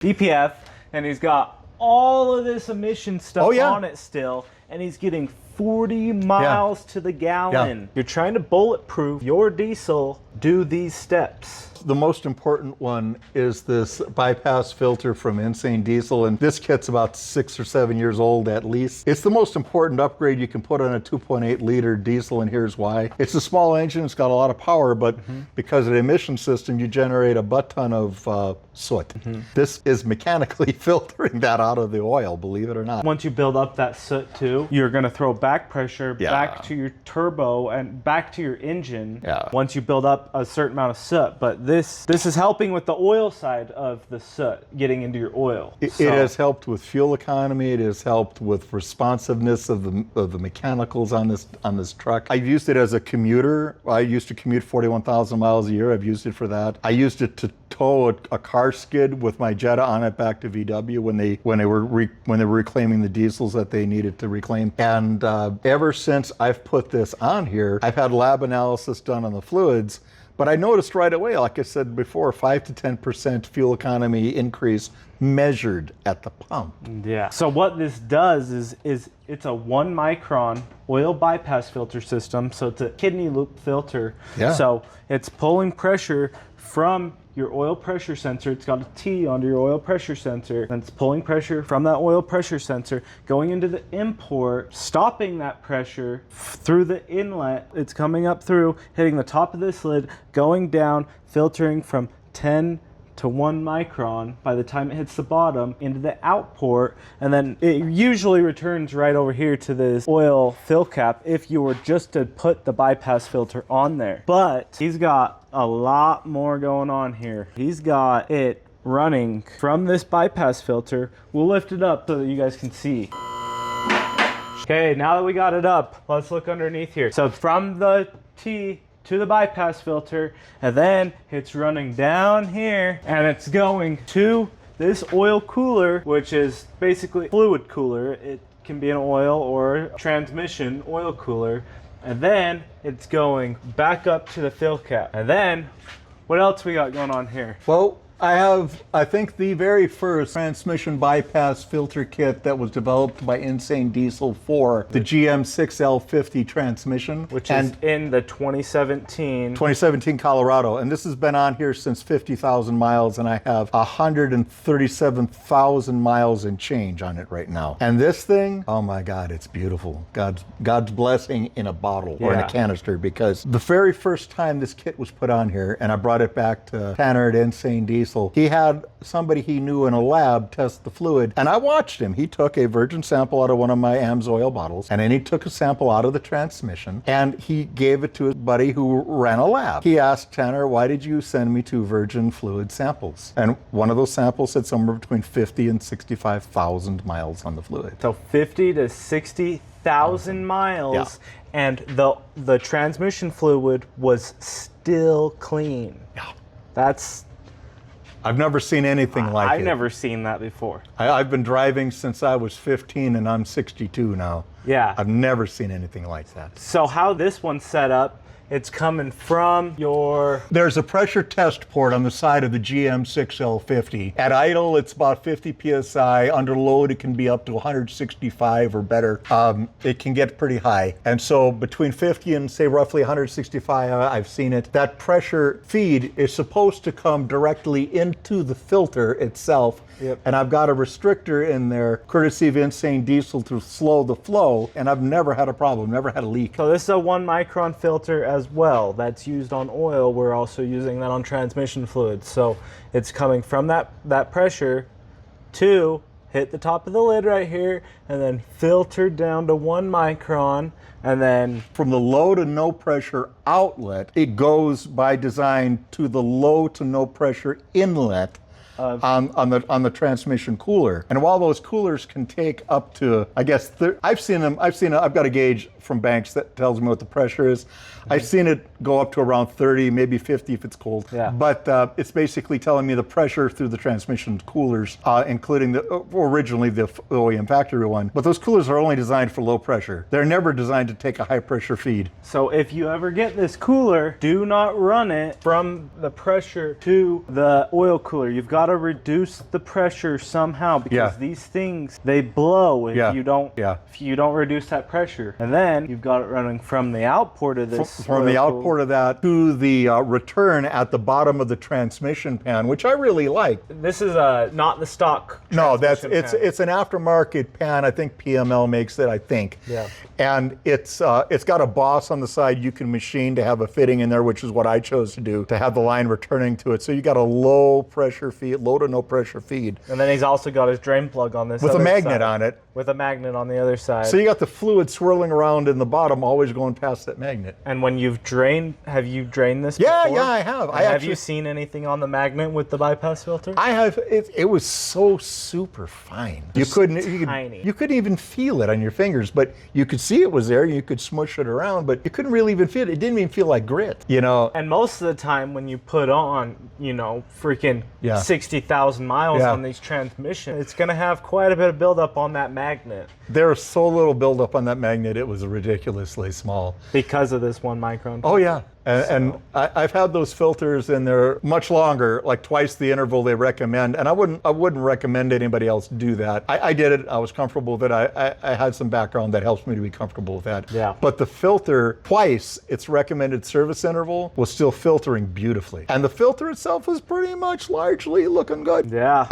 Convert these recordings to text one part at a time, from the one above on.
DPF, and he's got all of this emission stuff on it still, and he's getting 40 miles to the gallon. You're trying to bulletproof your diesel. Do these steps. The most important one is this bypass filter from Insane Diesel, and this kit's about 6 or 7 years old at least. It's the most important upgrade you can put on a 2.8 liter diesel, and here's why. It's a small engine, it's got a lot of power, but because of the emission system, you generate a butt ton of soot. This is mechanically filtering that out of the oil, believe it or not. Once you build up that soot too, you're gonna throw back pressure back to your turbo and back to your engine once you build up a certain amount of soot. But this is helping with the oil side of the soot getting into your oil. It has helped with fuel economy. It has helped with responsiveness of the mechanicals on this truck. I've used it as a commuter. I used to commute 41,000 miles a year. I've used it for that. I used it to tow a car skid with my Jetta on it back to VW when they were reclaiming the diesels that they needed to reclaim. And ever since I've put this on here, I've had lab analysis done on the fluids. But I noticed right away, like I said before, 5 to 10% fuel economy increase measured at the pump. Yeah. So what this does is it's a 1 micron oil bypass filter system. So it's a kidney loop filter. Yeah. So it's pulling pressure from your oil pressure sensor. It's got a T under your oil pressure sensor, and it's pulling pressure from that oil pressure sensor, going into the import, stopping that pressure through the inlet. It's coming up through, hitting the top of this lid, going down, filtering from 10 to 1 micron by the time it hits the bottom into the outport, and then it usually returns right over here to this oil fill cap if you were just to put the bypass filter on there. But he's got a lot more going on here. He's got it running from this bypass filter. We'll lift it up so that you guys can see. Okay, now that we got it up, let's look underneath here. So from the T to the bypass filter, and then it's running down here, and it's going to this oil cooler, which is basically fluid cooler. It can be an oil or transmission oil cooler, and then it's going back up to the fill cap. And then what else we got going on here? Well, I think the very first transmission bypass filter kit that was developed by Insane Diesel for the GM6L50 transmission. Which is in the 2017 Colorado. And this has been on here since 50,000 miles, and I have 137,000 miles and change on it right now. And this thing, oh my God, it's beautiful. God's blessing in a bottle or in a canister, because the very first time this kit was put on here, and I brought it back to Tanner at Insane Diesel, he had somebody he knew in a lab test the fluid, and I watched him. He took a virgin sample out of one of my AMSOIL bottles, and then he took a sample out of the transmission, and he gave it to his buddy who ran a lab. He asked Tanner, why did you send me 2 virgin fluid samples? And one of those samples said somewhere between 50 and 65,000 miles on the fluid. So 50 to 60,000 miles, and the transmission fluid was still clean. I've never seen anything like it. I've never seen that before. I've been driving since I was 15, and I'm 62 now. Yeah. I've never seen anything like that. So how this one's set up, it's coming from your... There's a pressure test port on the side of the GM6L50. At idle, it's about 50 PSI. Under load, it can be up to 165 or better. It can get pretty high. And so between 50 and say roughly 165, I've seen it. That pressure feed is supposed to come directly into the filter itself. And I've got a restrictor in there, courtesy of Insane Diesel, to slow the flow, and I've never had a problem, never had a leak. So this is a 1 micron filter as well that's used on oil. We're also using that on transmission fluids. So it's coming from that pressure to hit the top of the lid right here, and then filter down to 1 micron, and then from the low to no pressure outlet, it goes by design to the low to no pressure inlet on the transmission cooler. And while those coolers can take up to, I guess, I've got a gauge from Banks that tells me what the pressure is. I've seen it go up to around 30, maybe 50 if it's cold. But it's basically telling me the pressure through the transmission coolers, including originally the OEM factory one. But those coolers are only designed for low pressure. They're never designed to take a high pressure feed. So if you ever get this cooler, do not run it from the pressure to the oil cooler. You've got to reduce the pressure somehow, because Yeah. these things, they blow if Yeah. you don't Yeah. if you don't reduce that pressure. And then you've got it running from the output of this From the oil output of that to the return at the bottom of the transmission pan, which I really like. This is not the stock. No, transmission pan. it's an aftermarket pan. I think PML makes it. I think. Yeah. And it's got a boss on the side you can machine to have a fitting in there, which is what I chose to do, to have the line returning to it. So you got a low pressure feed, low to no pressure feed. And then he's also got his drain plug on this With a other magnet side, on it. with a magnet on the other side. So you got the fluid swirling around in the bottom, always going past that magnet. And when you've drained, have you drained this Yeah, before? yeah, I have. And have you seen anything on the magnet with the bypass filter? I have. It was so super fine. You couldn't even feel it on your fingers, but you could see it was there. You could smush it around, but you couldn't really even feel it. It didn't even feel like grit, you know. And most of the time when you put on, you know, freaking Yeah. 60,000 miles Yeah. on these transmissions, it's going to have quite a bit of buildup on that magnet There's so little buildup on that magnet. It was ridiculously small. because of this 1 micron. Oh yeah. And I've had those filters in there much longer, like twice the interval they recommend. And I wouldn't recommend anybody else do that. I did it. I was comfortable with it. I had some background that helps me to be comfortable with that. Yeah. But the filter, twice its recommended service interval, was still filtering beautifully. And the filter itself was pretty much largely looking good. Yeah.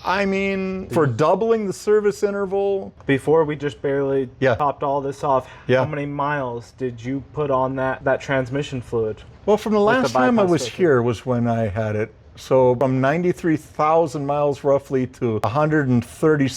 I mean, for doubling the service interval, Before we just barely Yeah. topped all this off, Yeah. how many miles did you put on that transmission fluid? well, from the last the time I bypass was filter. here was when I had it. So from 93,000 miles roughly to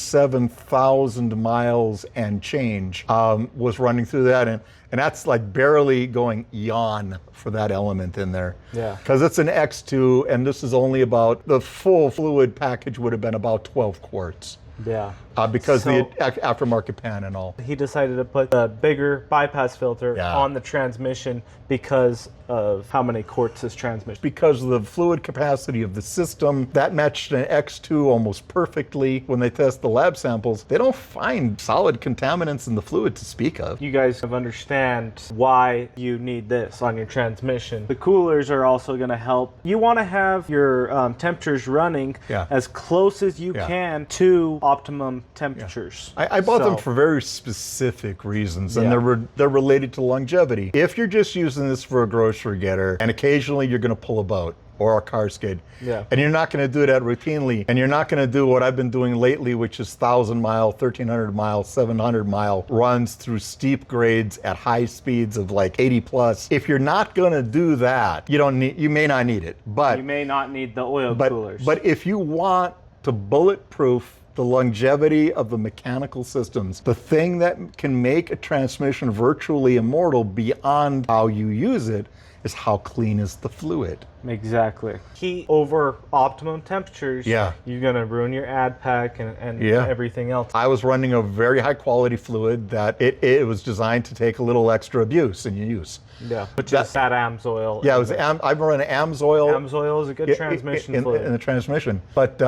137,000 miles and change was running through that. And that's like barely going yawn for that element in there. Yeah. Because it's an X2 and this is only about, the full fluid package would have been about 12 quarts. Yeah. Because the So- aftermarket pan and all. He decided to put a bigger bypass filter Yeah. on the transmission because of how many quarts this transmission. Because of the fluid capacity of the system, that matched an X2 almost perfectly. When they test the lab samples, they don't find solid contaminants in the fluid to speak of. You guys have understand why you need this on your transmission. The coolers are also going to help. You want to have your temperatures running Yeah. as close as you Yeah. can to optimum temperatures. I bought them So- for very specific reasons, and Yeah. they're related to longevity. If you're just using this for a grocery getter, and occasionally you're going to pull a boat or a car skid, Yeah. and you're not going to do that routinely, and you're not going to do what I've been doing lately, which is 1,000 mile, 1,300 mile, 700 mile runs through steep grades at high speeds of like 80 plus. If you're not going to do that, you may not need it, but You may not need the oil coolers. But if you want to bulletproof the longevity of the mechanical systems, the thing that can make a transmission virtually immortal beyond how you use it is how clean is the fluid. Exactly. Heat over optimum temperatures, Yeah. you're going to ruin your ad pack and Yeah. everything else. I was running a very high quality fluid that it was designed to take a little extra abuse and use. Yeah, which is that AMSOIL. Yeah, I've run an AMSOIL. AMSOIL is a good transmission fluid. in the transmission. But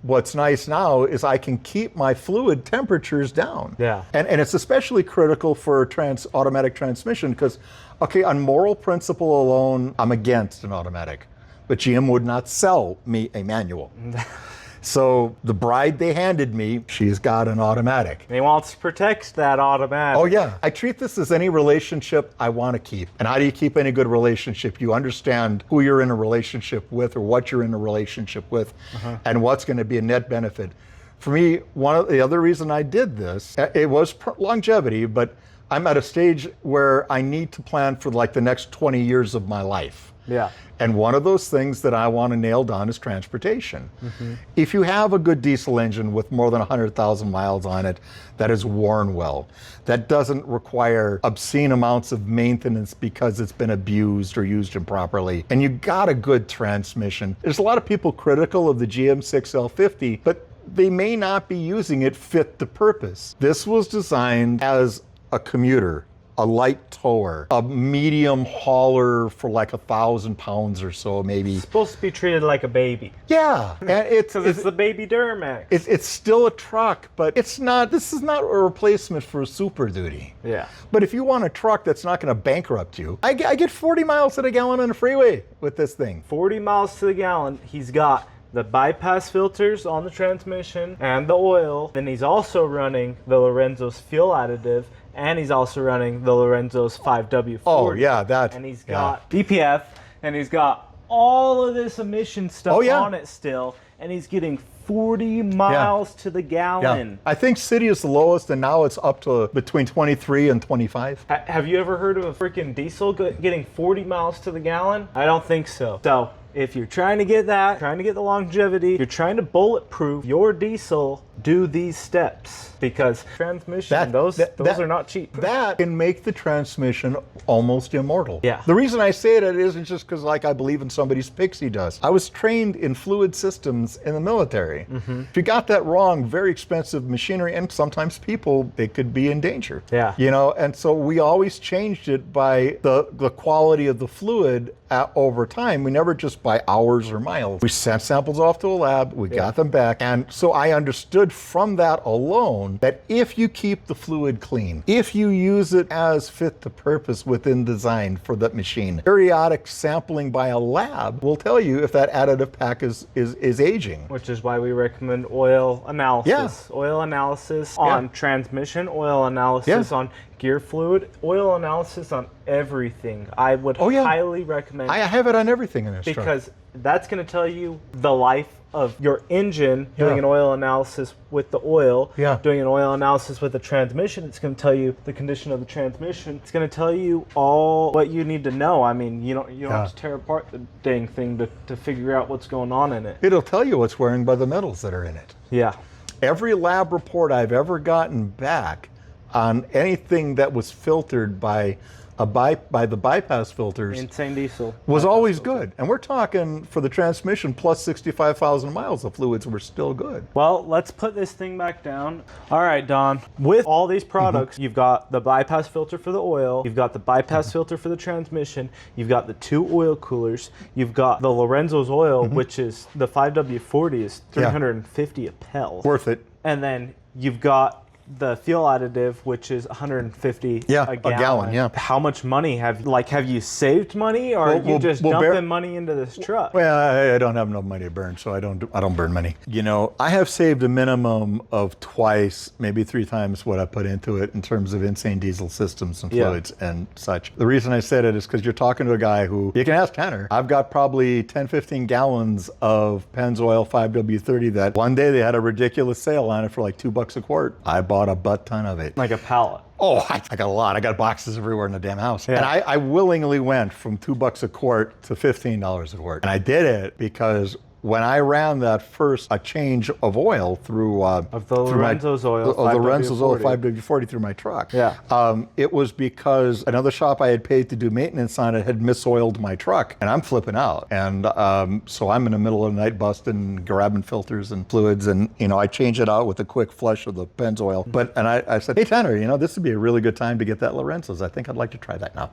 what's nice now is I can keep my fluid temperatures down. Yeah. And it's especially critical for automatic transmission because, okay, on moral principle alone, I'm against an automatic. But GM would not sell me a manual. So the bride they handed me, she's got an automatic. And he wants to protect that automatic. Oh yeah, I treat this as any relationship I want to keep. And how do you keep any good relationship? You understand who you're in a relationship with or what you're in a relationship with and what's going to be a net benefit. For me, one of the other reason I did this, it was longevity, but I'm at a stage where I need to plan for like the next 20 years of my life. Yeah. And one of those things that I want to nail down is transportation. If you have a good diesel engine with more than 100,000 miles on it that is worn well, that doesn't require obscene amounts of maintenance because it's been abused or used improperly, and you got a good transmission. There's a lot of people critical of the GM6L50, but they may not be using it fit the purpose. This was designed as a commuter, a light tower, a medium hauler for like 1,000 pounds or so, maybe. It's supposed to be treated like a baby. Yeah, and Because it's the baby Duramax. it's still a truck, but it's not. This is not a replacement for a Super Duty. Yeah. But if you want a truck that's not going to bankrupt you, I get 40 miles to the gallon on the freeway with this thing. 40 miles to the gallon. He's got the bypass filters on the transmission and the oil. Then he's also running the Lorenzo's fuel additive, and he's also running the Lorenzo's 5W40. Oh yeah, that. And he's got DPF, and he's got all of this emission stuff on it still, and he's getting 40 miles to the gallon. Yeah. I think city is the lowest, and now it's up to between 23 and 25. Have you ever heard of a freaking diesel getting 40 miles to the gallon? I don't think so. So if you're trying to get that, trying to get the longevity, you're trying to bulletproof your diesel, do these steps, because transmission, those are not cheap. That can make the transmission almost immortal. Yeah. The reason I say that isn't just because like I believe in somebody's pixie dust. I was trained in fluid systems in the military. If you got that wrong, very expensive machinery, and sometimes people, they could be in danger. Yeah. You know, and so we always changed it by the quality of the fluid over time. We never just by hours or miles. We sent samples off to a lab, we got them back, and so I understood from that alone that if you keep the fluid clean, if you use it as fit to purpose within design for that machine, periodic sampling by a lab will tell you if that additive pack is aging. Which is why we recommend oil analysis. Oil analysis on transmission, oil analysis on gear fluid, oil analysis on everything. I would highly recommend. I have it on everything in this truck. Because that's going to tell you the life of your engine, doing an oil analysis with the oil, doing an oil analysis with the transmission. It's going to tell you the condition of the transmission. It's going to tell you all what you need to know. I mean, you don't have to tear apart the dang thing to figure out what's going on in it. It'll tell you what's wearing by the metals that are in it. Yeah. Every lab report I've ever gotten back on anything that was filtered by the bypass filters, insane diesel, was always good. And we're talking for the transmission plus 65,000 miles of fluids were still good. Well, let's put this thing back down. All right, Don, with all these products, you've got the bypass filter for the oil, you've got the bypass filter for the transmission, you've got the 2 oil coolers, you've got the Lorenzo's oil, which is the 5W40 is 350 a pel. Worth it. And then you've got the fuel additive, which is 150 a gallon. How much money have you saved money, or are you just dumping money into this truck? Well, I don't have enough money to burn, so I don't burn money. You know, I have saved a minimum of twice, maybe 3 times what I put into it in terms of insane diesel systems and fluids and such. The reason I said it is because you're talking to a guy who, you can ask Tanner, I've got probably 10, 15 gallons of Pennzoil 5W30 that one day they had a ridiculous sale on it for like $2 a quart. I bought a butt ton of it. Like a pallet. Oh, I got a lot. I got boxes everywhere in the damn house. And I willingly went from $2 a quart to $15 a quart. And I did it because when I ran that first change of oil through of the Lorenzo's oil, the Lorenzo's oil 5W40 through my truck, it was because another shop I had paid to do maintenance on it had misoiled my truck, and I'm flipping out. And so I'm in the middle of the night busting, grabbing filters and fluids, and I change it out with a quick flush of the Pennzoil. And I said, hey Tanner, this would be a really good time to get that Lorenzo's. I think I'd like to try that now.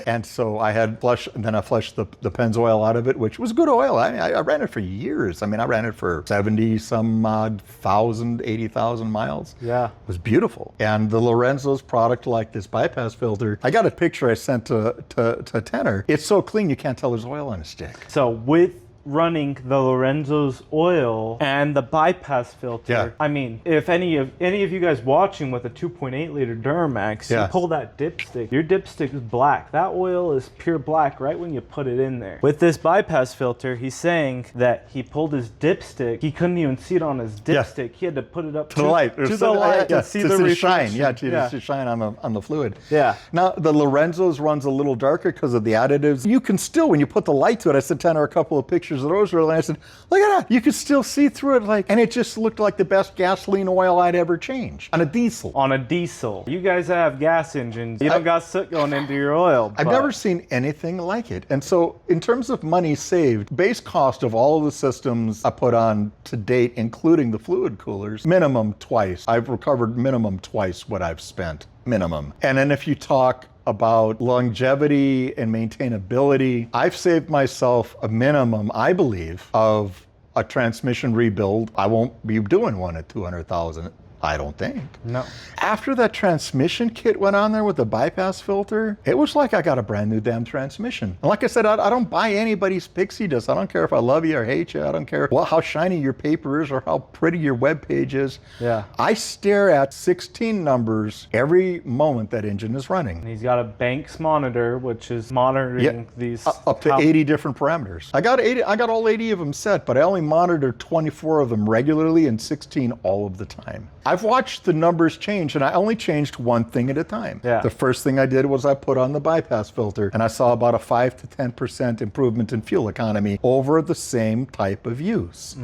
And so I had flushed the Pennzoil out of it, which was good oil. I ran it for years. I mean, I ran it for 70 some odd thousand, 80,000 miles. Yeah. It was beautiful. And the Lorenzo's product, like this bypass filter, I got a picture I sent to Tanner. It's so clean you can't tell there's oil on a stick. So with running the Lorenzo's oil and the bypass filter, I mean, if any of you guys watching with a 2.8 liter Duramax, you pull that dipstick, your dipstick is black. That oil is pure black right when you put it in there. With this bypass filter, he's saying that he pulled his dipstick, he couldn't even see it on his dipstick. He had to put it up to the light to see the reflection. To shine on the fluid. Now the Lorenzo's runs a little darker because of the additives. You can still, when you put the light to it, I sent Tanner a couple of pictures of those earlier, and I said, look at that, you could still see through it, and it just looked like the best gasoline oil I'd ever changed on a diesel. On a diesel. You guys have gas engines. You don't got soot going into your oil. I've never seen anything like it. And so in terms of money saved, base cost of all of the systems I put on to date, including the fluid coolers, minimum twice. I've recovered minimum twice what I've spent, minimum. And then if you talk about longevity and maintainability, I've saved myself a minimum, I believe, of a transmission rebuild. I won't be doing one at 200,000 I don't think. No. After that transmission kit went on there with the bypass filter, it was like I got a brand new damn transmission. And like I said, I don't buy anybody's pixie dust. I don't care if I love you or hate you. I don't care how shiny your paper is or how pretty your web page is. Yeah. I stare at 16 numbers every moment that engine is running. And he's got a Banks monitor, which is monitoring these up to 80 different parameters. I got all 80 of them set, but I only monitor 24 of them regularly and 16 all of the time. I've watched the numbers change, and I only changed one thing at a time. Yeah. The first thing I did was I put on the bypass filter, and I saw about a 5 to 10% improvement in fuel economy over the same type of use.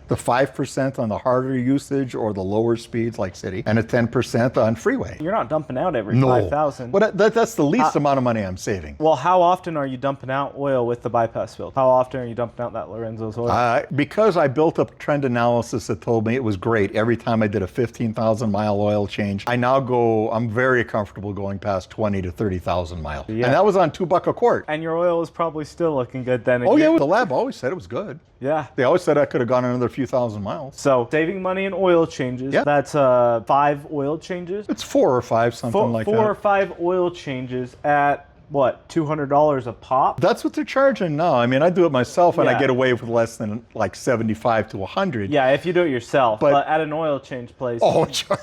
The 5% on the harder usage or the lower speeds like city, and a 10% on freeway. You're not dumping out every 5,000. But that's the least amount of money I'm saving. Well, how often are you dumping out oil with the bypass filter? How often are you dumping out that Lorenzo's oil? Because I built up trend analysis that told me it was great every time I did a 15,000 mile oil change. I'm very comfortable going past 20 to 30,000 miles. Yeah. And that was on $2 a quart. And your oil is probably still looking good then. Oh yeah, the lab always said it was good. Yeah. They always said I could have gone another few thousand miles. So saving money in oil changes. Yeah. That's 5 oil changes. It's 4 or 5, something like that. 4 or 5 oil changes at what, $200 a pop? That's what they're charging now. I mean, I do it myself and I get away with less than like 75 to 100. Yeah, if you do it yourself. But at an oil change place,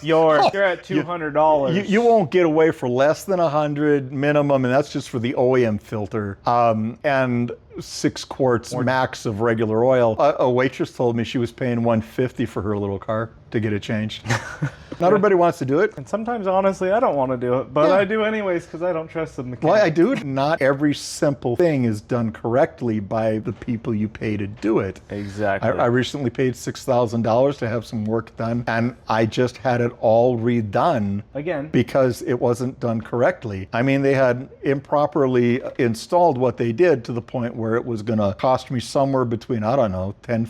you're at $200. You won't get away for less than 100 minimum, and that's just for the OEM filter. And 6 quarts max of regular oil. A waitress told me she was paying $150 for her little car to get it changed. Not everybody wants to do it. And sometimes, honestly, I don't want to do it, but I do anyways because I don't trust the mechanic. Well, I do. Not every simple thing is done correctly by the people you pay to do it. Exactly. I recently paid $6,000 to have some work done, and I just had it all redone. Again. Because it wasn't done correctly. I mean, they had improperly installed what they did to the point where it was going to cost me somewhere between, I don't know, $10,000,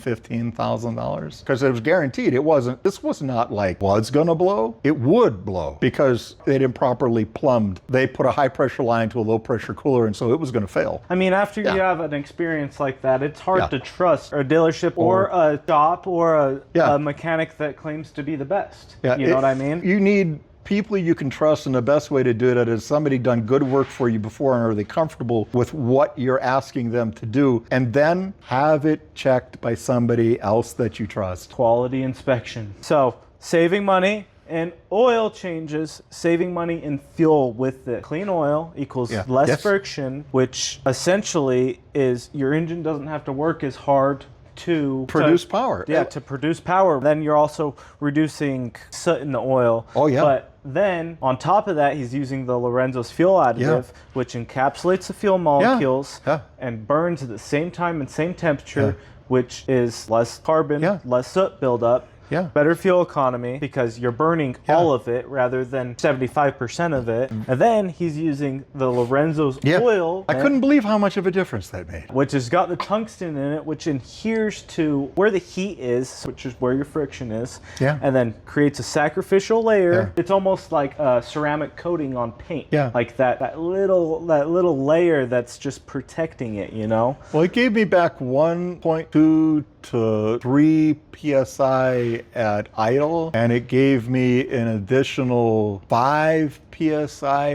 $15,000. Because it was guaranteed. This was not like, was going to blow. It would blow because they'd improperly plumbed. They put a high pressure line to a low pressure cooler, and so it was going to fail. I mean, after you have an experience like that, it's hard to trust a dealership or a shop or a mechanic that claims to be the best. Yeah, you know what I mean? You need people you can trust, and the best way to do that is somebody done good work for you before, and are they comfortable with what you're asking them to do, and then have it checked by somebody else that you trust. Quality inspection. So saving money in oil changes, saving money in fuel with it. Clean oil equals less friction, which essentially is your engine doesn't have to work as hard to produce power. Yeah, to produce power. Then you're also reducing soot in the oil. Oh yeah. But then on top of that, he's using the Lorenzo's fuel additive, which encapsulates the fuel molecules and burns at the same time and same temperature, which is less carbon, less soot buildup. Yeah. Better fuel economy because you're burning all of it rather than 75% of it. And then he's using the Lorenzo's oil. I couldn't believe how much of a difference that made. Which has got the tungsten in it, which adheres to where the heat is, which is where your friction is. Yeah. And then creates a sacrificial layer. It's almost like a ceramic coating on paint. Yeah. Like that little layer that's just protecting it, you know? Well, it gave me back 1.2 to 3 psi at idle, and it gave me an additional 5 psi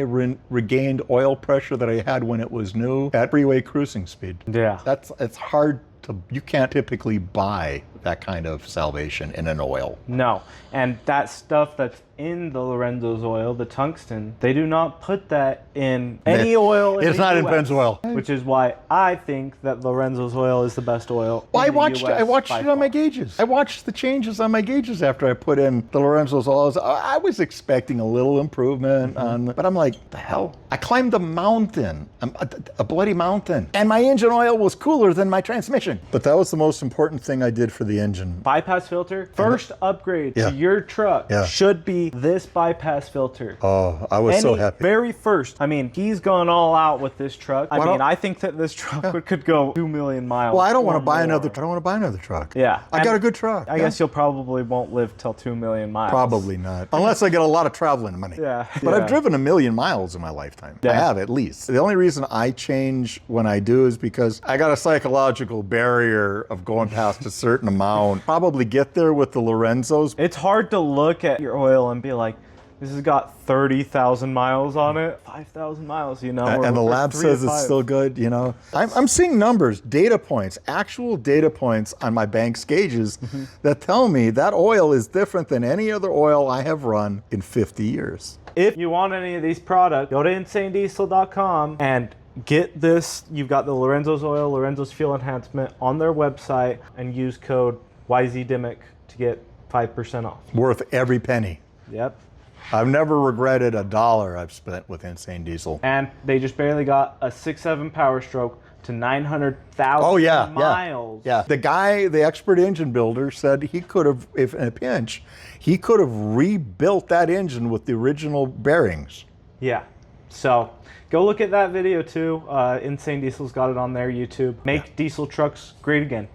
regained oil pressure that I had when it was new at freeway cruising speed. Yeah. It's hard to, you can't typically buy that kind of salvation in an oil. No, and that stuff that's in the Lorenzo's oil, the tungsten, they do not put that in any oil. It's not in Pennzoil. Which is why I think that Lorenzo's oil is the best oil. Well, I watched it on my gauges. I watched the changes on my gauges after I put in the Lorenzo's oil. I was expecting a little improvement on, but I'm like, the hell? I climbed a mountain, a bloody mountain, and my engine oil was cooler than my transmission. But that was the most important thing I did for the engine. Bypass filter, first upgrade to your truck should be this bypass filter. Oh, I was so happy. Very first. I mean, he's gone all out with this truck. I think that this truck could go 2 million miles. Well, I don't want to buy another. I don't want to buy another truck. Yeah, I got a good truck. I guess you'll probably won't live till 2 million miles. Probably not, unless I get a lot of traveling money. Yeah, but I've driven 1 million miles in my lifetime. I have, at least. The only reason I change when I do is because I got a psychological barrier of going past a certain amount amount. Probably get there with the Lorenzos. It's hard to look at your oil and be like, this has got 30,000 miles on it, 5,000 miles, you know. And the lab says it's still good, you know. I'm seeing numbers, data points, actual data points on my Banks gauges that tell me that oil is different than any other oil I have run in 50 years. If you want any of these products, go to insanediesel.com and get this. You've got the Lorenzo's oil, Lorenzo's fuel enhancement on their website, and use code YZDIMIC to get 5% off. Worth every penny. Yep. I've never regretted a dollar I've spent with Insane Diesel. And they just barely got a 6.7 Power Stroke to 900,000 miles. Yeah. The guy, the expert engine builder, said he could have, if in a pinch, he could have rebuilt that engine with the original bearings. Yeah. So go look at that video too. Insane Diesel's got it on their YouTube. Make diesel trucks great again.